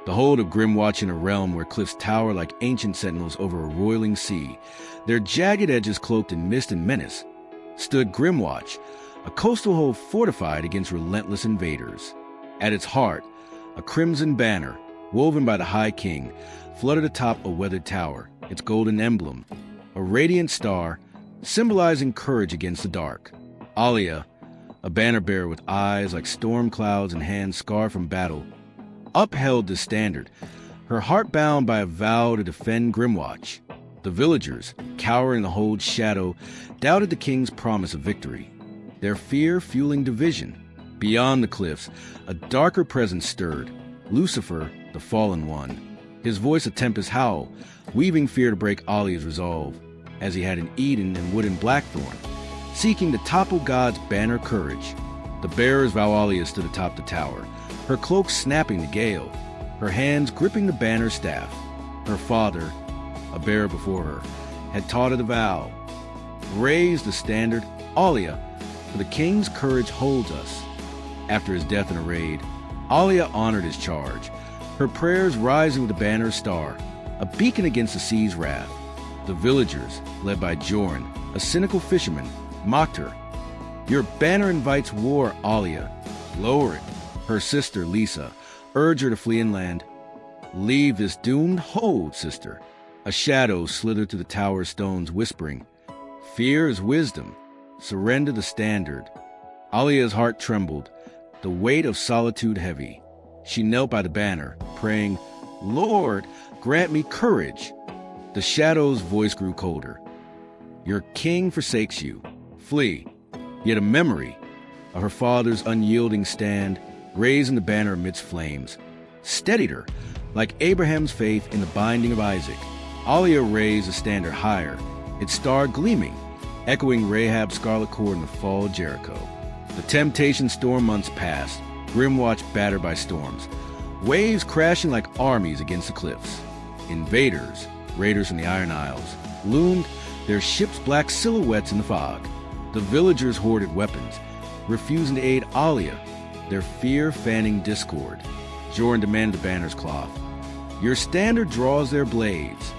The hold of Grimwatch in a realm where cliffs tower like ancient sentinels over a roiling sea, their jagged edges cloaked in mist and menace, stood Grimwatch, a coastal hold fortified against relentless invaders. At its heart, a crimson banner, woven by the High King, fluttered atop a weathered tower, its golden emblem, a radiant star, symbolizing courage against the dark. Alia, a banner bearer with eyes like storm clouds and hands scarred from battle, upheld the standard, her heart bound by a vow to defend Grimwatch. The villagers, cowering in the hold's shadow, doubted the king's promise of victory, their fear fueling division. Beyond the cliffs, a darker presence stirred, Lucifer, the fallen one, his voice a tempest howl, weaving fear to break Alia's resolve, as he had in Eden and wood in Blackthorn, seeking to topple God's banner courage. The bearers vow Alia stood atop the tower, her cloak snapping the gale, her hands gripping the banner staff. Her father, a bearer before her, had taught her the vow. Raise the standard, Alia, for the king's courage holds us. After his death in a raid, Alia honored his charge, her prayers rising with the banner star, a beacon against the sea's wrath. The villagers, led by Jorn, a cynical fisherman, mocked her. Your banner invites war, Alia. Lower it. Her sister, Lisa, urged her to flee inland. Leave this doomed hold, sister. A shadow slithered through the tower's stones, whispering, Fear is wisdom. Surrender the standard. Alia's heart trembled, the weight of solitude heavy. She knelt by the banner, praying, Lord, grant me courage. The shadow's voice grew colder. Your king forsakes you. Flee. Yet a memory of her father's unyielding stand, raising the banner amidst flames, steadied her, like Abraham's faith in the binding of Isaac. Alia raised the standard higher, its star gleaming, echoing Rahab's scarlet cord in the fall of Jericho. The temptation storm months passed, Grimwatch battered by storms, waves crashing like armies against the cliffs. Invaders, raiders from the Iron Isles, loomed, their ships' black silhouettes in the fog. The villagers hoarded weapons, refusing to aid Alia, their fear fanning discord. Jorn demanded the banner's cloth. Your standard draws their blades.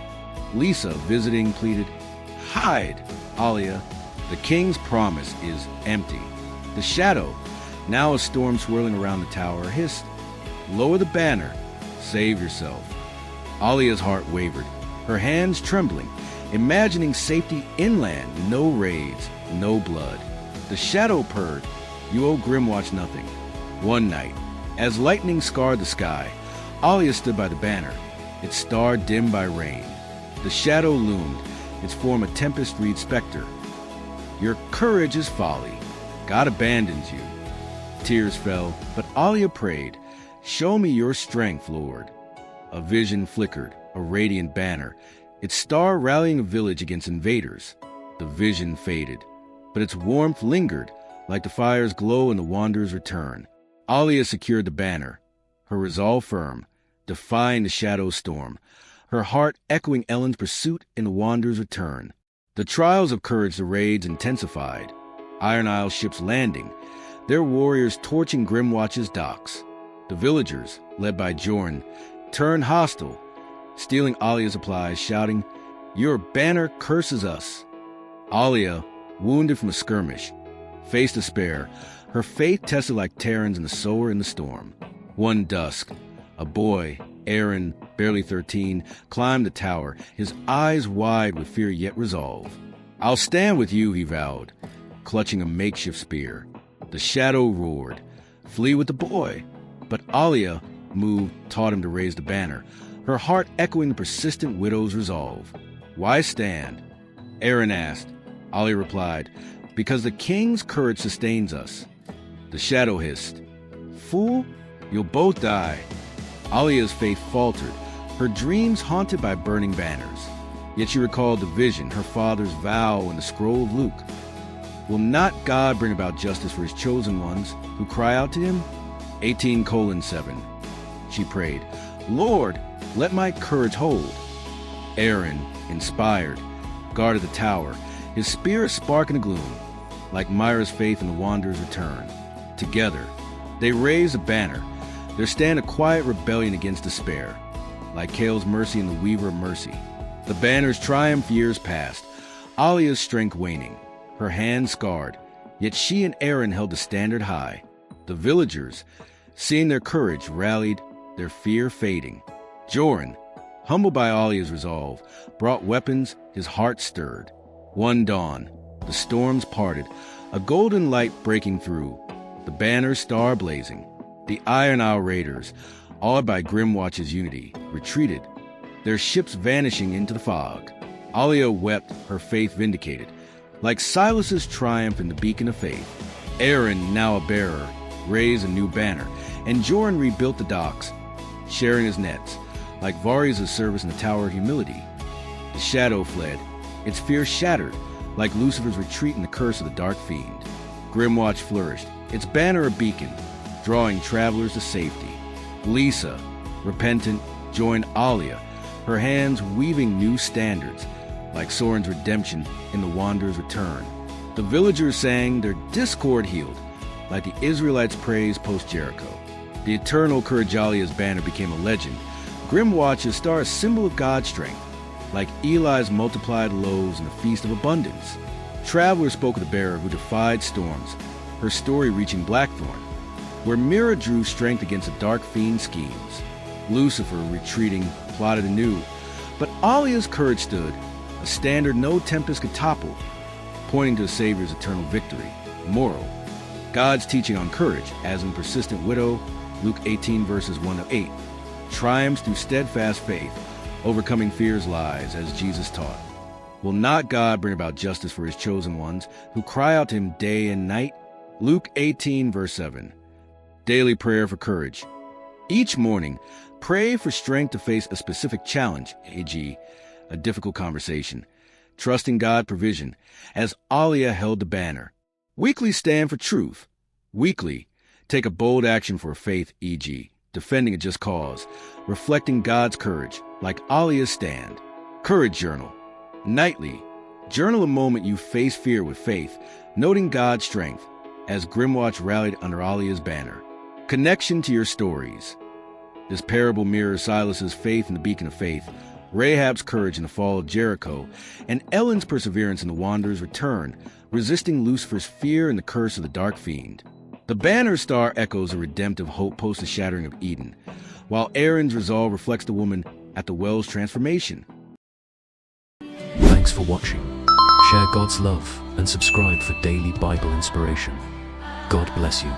Lisa, visiting, pleaded, Hide, Alia. The king's promise is empty. The shadow, now a storm swirling around the tower, hissed, Lower the banner. Save yourself. Alia's heart wavered, her hands trembling, imagining safety inland, no raids, no blood. The shadow purred, You owe Grimwatch nothing. One night, as lightning scarred the sky, Alia stood by the banner, its star dimmed by rain. The shadow loomed, its form a tempest-reed specter. Your courage is folly. God abandons you. Tears fell, but Alia prayed, Show me your strength, Lord. A vision flickered, a radiant banner, its star rallying a village against invaders. The vision faded, but its warmth lingered, like the fire's glow in the wanderer's return. Alia secured the banner, her resolve firm, defying the shadow storm, her heart echoing Ellen's pursuit in the wanderer's return. The trials of courage the raids intensified, Iron Isle ships landing, their warriors torching Grimwatch's docks. The villagers, led by Jorn, turned hostile, stealing Alia's supplies, shouting, Your banner curses us. Alia, wounded from a skirmish, faced despair, her faith tested like Terrans in the sower in the storm. One dusk, a boy, Aaron, barely 13, climbed the tower, his eyes wide with fear yet resolve. I'll stand with you, he vowed, clutching a makeshift spear. The shadow roared, Flee with the boy. But Alia, moved, taught him to raise the banner, her heart echoing the persistent widow's resolve. Why stand? Aaron asked. Alia replied, Because the king's courage sustains us. The shadow hissed, Fool, you'll both die. Alia's faith faltered, her dreams haunted by burning banners. Yet she recalled the vision, her father's vow, and the scroll of Luke. Will not God bring about justice for his chosen ones who cry out to him? 18:7. She prayed, Lord, let my courage hold. Aaron, inspired, guarded the tower, his spear a spark in the gloom, like Myra's faith in the wanderer's return. Together, they raised a banner, There stand a quiet rebellion against despair, like Kale's mercy and the Weaver of Mercy. The banners triumph years past, Alia's strength waning, her hands scarred, yet she and Aaron held the standard high. The villagers, seeing their courage, rallied, their fear fading. Joran, humbled by Alia's resolve, brought weapons, his heart stirred. One dawn, the storms parted, a golden light breaking through, the banner star blazing. The Iron Isle raiders, awed by Grimwatch's unity, retreated, their ships vanishing into the fog. Alia wept, her faith vindicated, like Silas's triumph in the beacon of faith. Aaron, now a bearer, raised a new banner, and Joran rebuilt the docks, sharing his nets, like Varius' service in the Tower of Humility. The shadow fled, its fear shattered, like Lucifer's retreat in the curse of the Dark Fiend. Grimwatch flourished, its banner a beacon, drawing travelers to safety. Lisa, repentant, joined Alia, her hands weaving new standards, like Soren's redemption in the Wanderer's return. The villagers sang, their discord healed, like the Israelites' praise post-Jericho. The eternal courage Alia's banner became a legend. Grimwatch's star a symbol of God's strength, like Eli's multiplied loaves in the Feast of Abundance. Travelers spoke of the bearer who defied storms, her story reaching Blackthorn, where Mira drew strength against the dark fiend schemes. Lucifer, retreating, plotted anew, but Alia's courage stood, a standard no tempest could topple, pointing to the Savior's eternal victory. Moral: God's teaching on courage, as in persistent widow, Luke 18 verses 1-8, triumphs through steadfast faith, overcoming fear's lies, as Jesus taught. Will not God bring about justice for his chosen ones, who cry out to him day and night? Luke 18 verse 7. Daily prayer for courage. Each morning, pray for strength to face a specific challenge, e.g., a difficult conversation, trusting God's provision, as Alia held the banner. Weekly, stand for truth. Weekly, take a bold action for faith, e.g., defending a just cause, reflecting God's courage, like Alia's stand. Courage journal. Nightly, journal a moment you face fear with faith, noting God's strength, as Grimwatch rallied under Alia's banner. Connection to your stories. This parable mirrors Silas's faith in the beacon of faith, Rahab's courage in the fall of Jericho, and Ellen's perseverance in the Wanderer's return, resisting Lucifer's fear and the curse of the Dark Fiend. The banner star echoes a redemptive hope post the shattering of Eden, while Aaron's resolve reflects the woman at the well's transformation. Thanks for watching. Share God's love and subscribe for daily Bible inspiration. God bless you.